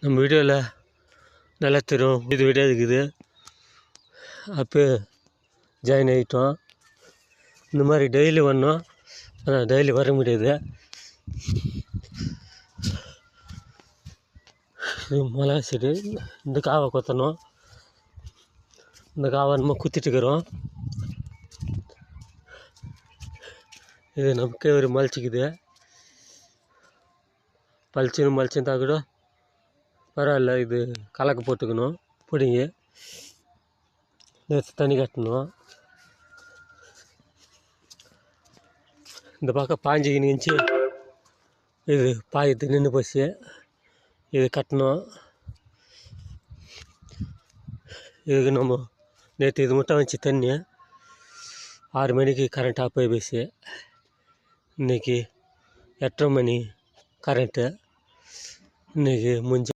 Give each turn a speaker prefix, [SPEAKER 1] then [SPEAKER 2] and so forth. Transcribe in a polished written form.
[SPEAKER 1] நம்ம வீடியோவில் நல்லா தெரியும் இது வீடியோ இருக்குது. அப்போ ஜாயின் ஆகிட்டோம். இந்த மாதிரி டெய்லி வரணும், ஆனால் டெய்லி வர முடியாது. இது மிளகா செடி. இந்த காவை கொத்தணும். இந்த காவை நம்ம குத்திட்டுக்கிறோம். இது நமக்கே ஒரு மலிச்சிக்குது. மலிச்சுருந்தா கூட பரவாயில்ல. இது கலக்கு போட்டுக்கணும். பிடிங்கி நேற்று தண்ணி கட்டணும். இந்த பக்கம் பாஞ்சிக்கின்னு இன்ச்சு இது பாயத்து நின்று போச்சு. இது கட்டணும். இதுக்கு நம்ம நேற்று இது மட்டும் வந்துச்சு தண்ணி. 6 மணிக்கு கரண்ட் ஆஃப் ஆகி போச்சு. இன்றைக்கி 8:30 மணி கரண்ட்டு. இன்றைக்கி முடிஞ்சு